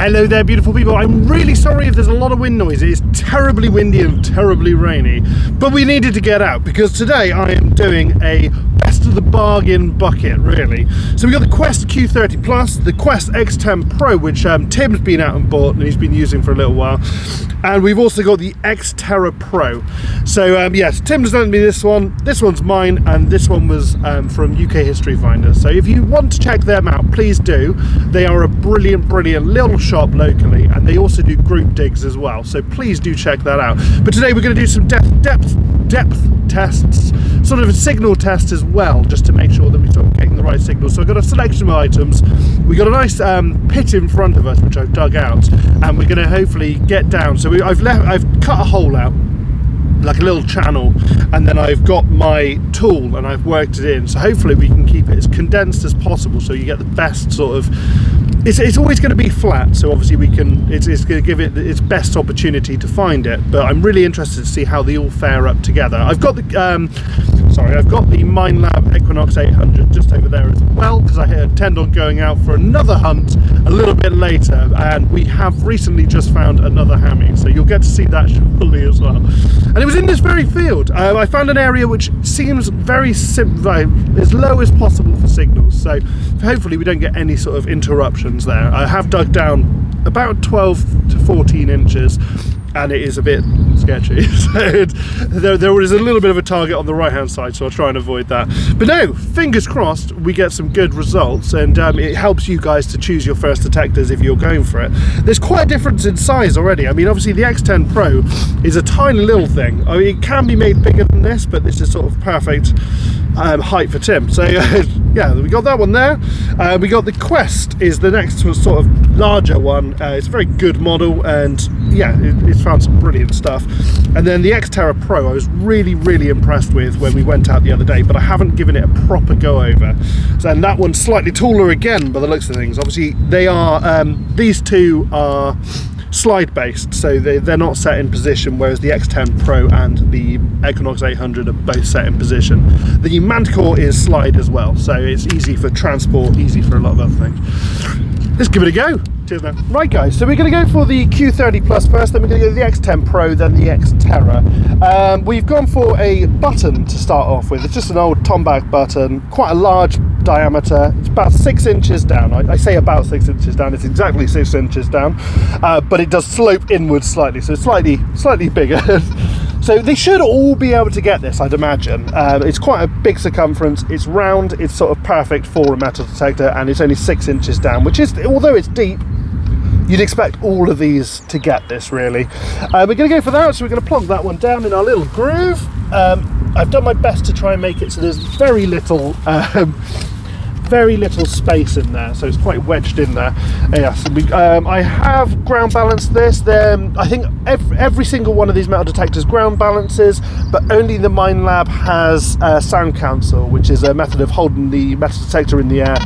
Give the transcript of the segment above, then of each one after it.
Hello there, beautiful people. I'm really sorry if there's a lot of wind noise. It is terribly windy and terribly rainy, but we needed to get out because today I am doing a best of the bargain bucket, really. So we got the Quest Q30 Plus, the Quest X10 Pro, which Tim's been out and bought and he's been using for a little while, and we've also got the X Terra Pro. So yes, Tim's lent me this one. This one's mine, and this one was from UK History Finder. So if you want to check them out, please do. They are a brilliant little shop locally, and they also do group digs as well, so please do check that out. But today we're going to do some depth tests, sort of a signal test as well, just to make sure that we're sort of getting the right signal. So I've got a selection of items. We got a nice pit in front of us which I've dug out, and we're going to hopefully get down. So I've cut a hole out, like a little channel, and then I've got my tool and I've worked it in, so hopefully we can keep it as condensed as possible so you get the best sort of, it's always going to be flat, so obviously we can, it's going to give it its best opportunity to find it. But I'm really interested to see how they all fare up together. I've got the I've got the Minelab Equinox 800 just over there as well, because I intend on going out for another hunt a little bit later, and we have recently just found another hammy, so you'll get to see that shortly as well. And it was in this very field. I found an area which seems very as low as possible for signals, so hopefully we don't get any sort of interruptions there. I have dug down about 12 to 14 inches, and it is a bit sketchy. So there is a little bit of a target on the right hand side, so I'll try and avoid that. But no, fingers crossed we get some good results, and it helps you guys to choose your first detectors if you're going for it. There's quite a difference in size already. I mean, obviously the X10 Pro is a tiny little thing. I mean, it can be made bigger than this, but this is sort of perfect height for Tim. So yeah, we got that one there. We got the Quest is the next sort of larger one. It's a very good model, and yeah, it's found some brilliant stuff. And then the X Terra Pro I was really impressed with when we went out the other day, but I haven't given it a proper go over. So, and that one's slightly taller again by the looks of things. Obviously they are, these two are slide based, so they're not set in position, whereas the X10 Pro and the Equinox 800 are both set in position. The Manticore is slide as well, so it's easy for transport, easy for a lot of other things. Let's give it a go. Cheers now. Right guys, so we're going to go for the Q30 Plus first, then we're going to go to the X10 Pro, then the X Terra. We've gone for a button to start off with. It's just an old Tomback button, quite a large diameter. It's about 6 inches down. I say about 6 inches down, it's exactly 6 inches down, but it does slope inwards slightly, so it's slightly bigger. So they should all be able to get this, I'd imagine. It's quite a big circumference, it's round, it's sort of perfect for a metal detector, and it's only 6 inches down, which is, although it's deep, you'd expect all of these to get this, really. We're going to go for that, so we're going to plonk that one down in our little groove. I've done my best to try and make it so there's very little space in there, so it's quite wedged in there. Yes, I have ground balanced this. I think every single one of these metal detectors ground balances, but only the Minelab has sound cancel, which is a method of holding the metal detector in the air,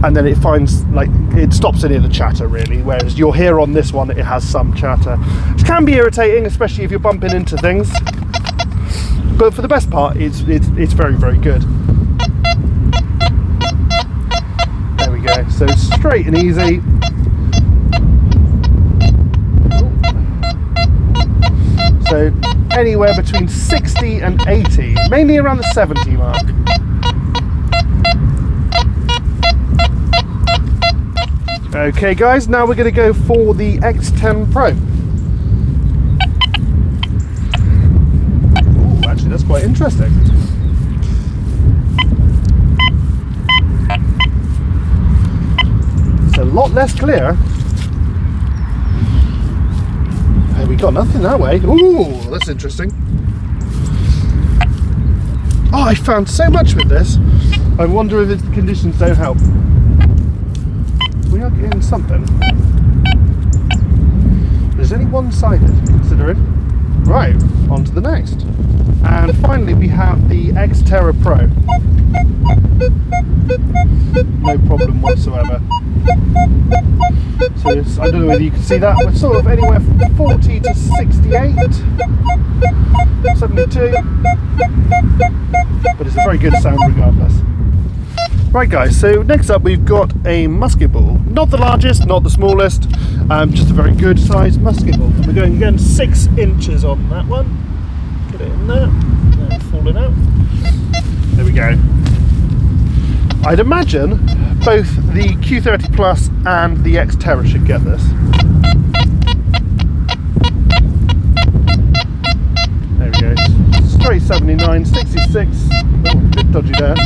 and then it finds, like, it stops any of the chatter really, whereas you'll hear on this one it has some chatter, which can be irritating, especially if you're bumping into things, but for the best part it's very good. Go. So straight and easy. So anywhere between 60 and 80, mainly around the 70 mark. Okay guys, now we're going to go for the X10 Pro. Ooh, actually that's quite interesting. A lot less clear. Hey, we got nothing that way. Ooh, that's interesting. Oh, I found so much with this. I wonder if the conditions don't help. We are getting something. It's only one-sided, considering. Right, on to the next. And finally we have the X Terra Pro. No problem whatsoever. So it's, I don't know whether you can see that, we're sort of anywhere from 40 to 68, 72, but it's a very good sound regardless. Right guys, so next up we've got a musket ball. Not the largest, not the smallest, just a very good sized musket ball. We're going again 6 inches on that one. Get it in there. No, it's falling out. There we go. I'd imagine both the Q30 Plus and the X Terra should get this. There we go. Straight 79, 66. Oh, a bit dodgy there.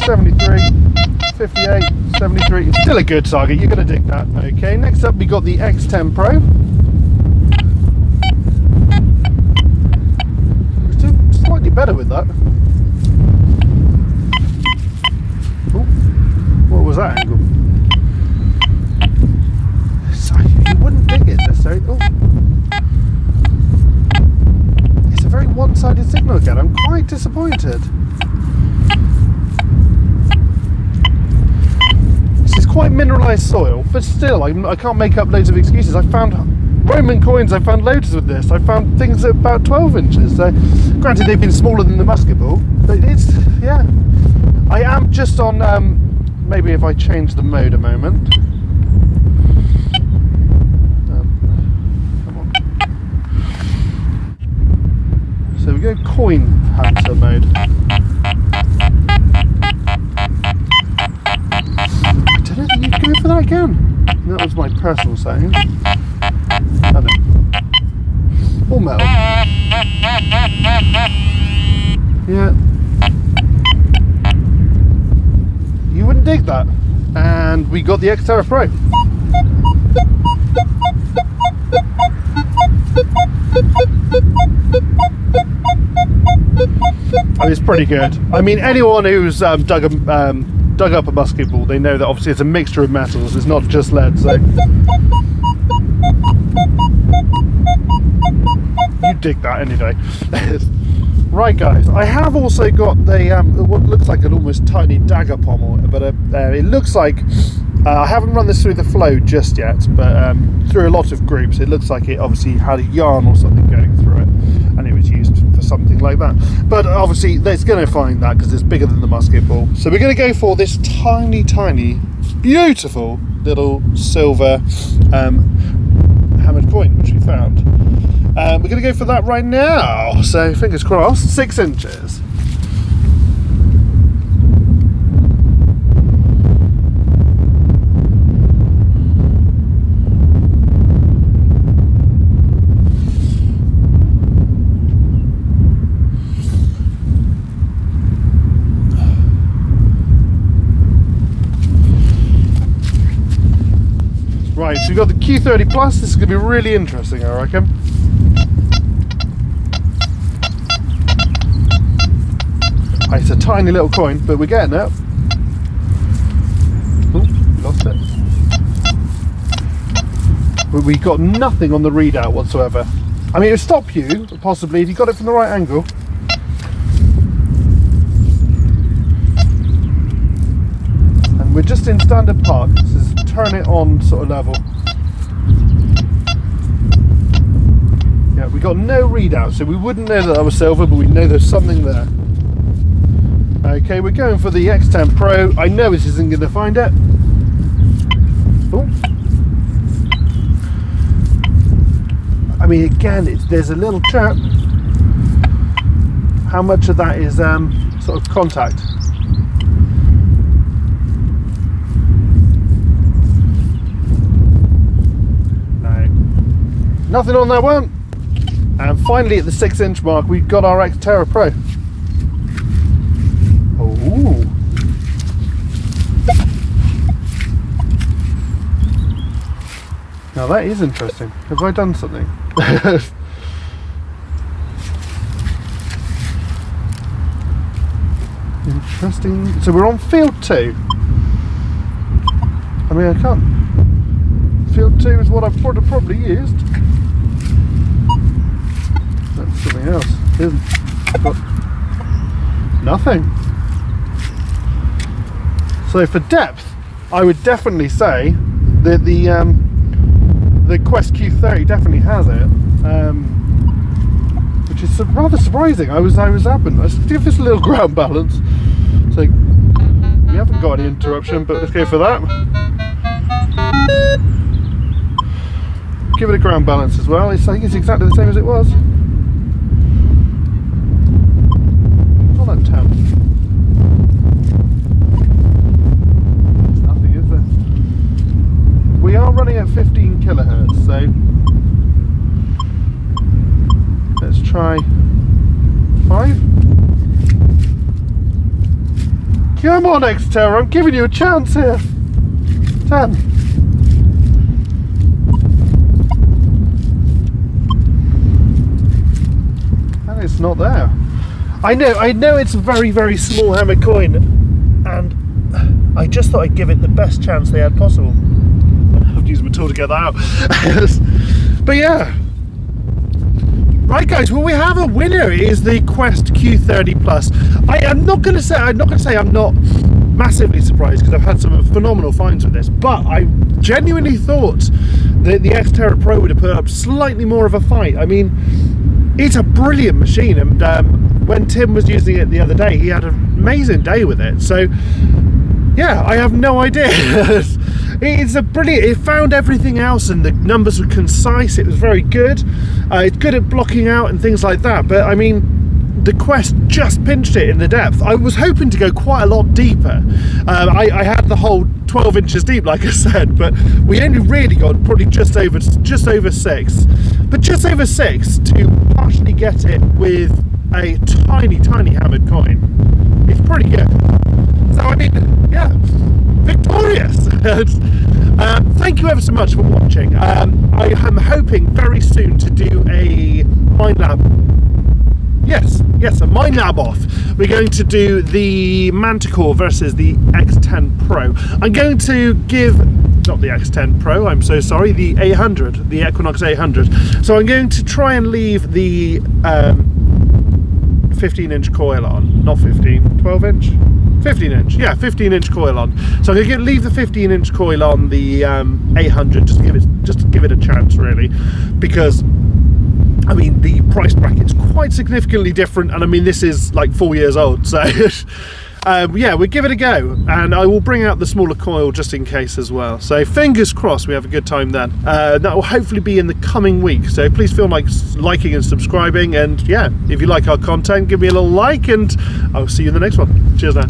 73, 58, 73. It's still a good target, you're going to dig that. Okay, next up we got the X10 Pro. We're doing slightly better with that. Ooh, what was that angle? You wouldn't dig it necessarily. Oh. It's a very one-sided signal again. I'm quite disappointed. Quite mineralised soil, but still I can't make up loads of excuses. I found Roman coins, I found loads with this. I found things at about 12 inches. So granted they've been smaller than the musket ball, but it's, yeah. I am just on, maybe if I change the mode a moment. Come on. So we go coin hunter mode. I don't think you can go for that again. That was my personal setting. I know. All metal. Yeah. You wouldn't dig that. And we got the X Terra Pro. I mean, it's pretty good. I mean, anyone who's dug up a musket ball, they know that obviously it's a mixture of metals, it's not just lead, so you dig that any day. Right guys, I have also got the what looks like an almost tiny dagger pommel, but it looks like I haven't run this through the flow just yet, but through a lot of groups it looks like it obviously had a yarn or something going through it and it was used for something like that, but obviously it's going to find that because it's bigger than the musket ball. So we're going to go for this tiny beautiful little silver hammered coin which we found. We're going to go for that right now, so fingers crossed. 6 inches. Right, so we've got the Q30 Plus. This is going to be really interesting, I reckon. It's a tiny little coin, but we're getting it. Oh, lost it. We got nothing on the readout whatsoever. I mean, it would stop you, possibly, if you got it from the right angle. And we're just in standard park. This is turn it on sort of level. Yeah, we got no readout, so we wouldn't know that was silver, but we know there's something there. Okay, we're going for the X10 Pro. I know this isn't going to find it. Oh. I mean, again, there's a little chirp. How much of that is sort of contact? No. Nothing on that one. And finally, at the 6 inch mark, we've got our X Terra Pro. Ooh. Now that is interesting. Have I done something? Interesting. So we're on field 2. I mean, I can't. Field 2 is what I've probably used. That's something else. Got nothing. So for depth, I would definitely say that the Quest Q30 definitely has it, which is rather surprising. I was happened. Let's give this a little ground balance. So we haven't got any interruption, but let's go for that. Give it a ground balance as well. I think it's exactly the same as it was. Not that 10. There's nothing, is there? We are running at 15 kilohertz, so let's try 5. Come on, X Terra, I'm giving you a chance here. 10. And it's not there. I know it's a very, very small hammered coin, and I just thought I'd give it the best chance they had possible. I have to use my tool to get that out. But yeah. Right guys, well we have a winner. It is the Quest Q30 Plus. I'm not gonna say I'm not massively surprised, because I've had some phenomenal finds with this, but I genuinely thought that the X Terra Pro would have put up slightly more of a fight. I mean, it's a brilliant machine, and when Tim was using it the other day, he had an amazing day with it. So yeah, I have no idea. It's a brilliant, it found everything else, and the numbers were concise. It was very good. It's good at blocking out and things like that, but I mean, the Quest just pinched it in the depth. I was hoping to go quite a lot deeper. I had the whole 12 inches deep, like I said, but we only really got probably just over 6, but just over 6 to partially get it with a tiny hammered coin. It's pretty good. So I mean, yeah, victorious. Thank you ever so much for watching. I am hoping very soon to do a Minelab. Yes, a Minelab off. We're going to do the Manticore versus the X10 Pro. I'm going to give, not the X10 Pro, I'm so sorry, the 800, the Equinox 800. So I'm going to try and leave the 15-inch coil on, not 15, 12 inch? 15 inch, yeah, 15 inch coil on. So I'm going to leave the 15 inch coil on the 800, just to give it a chance really, because I mean the price bracket's quite significantly different, and I mean this is like 4 years old, so yeah, we'll give it a go, and I will bring out the smaller coil just in case as well. So fingers crossed we have a good time then. That will hopefully be in the coming week, so please feel like liking and subscribing, and yeah, if you like our content, give me a little like, and I'll see you in the next one. Cheers now.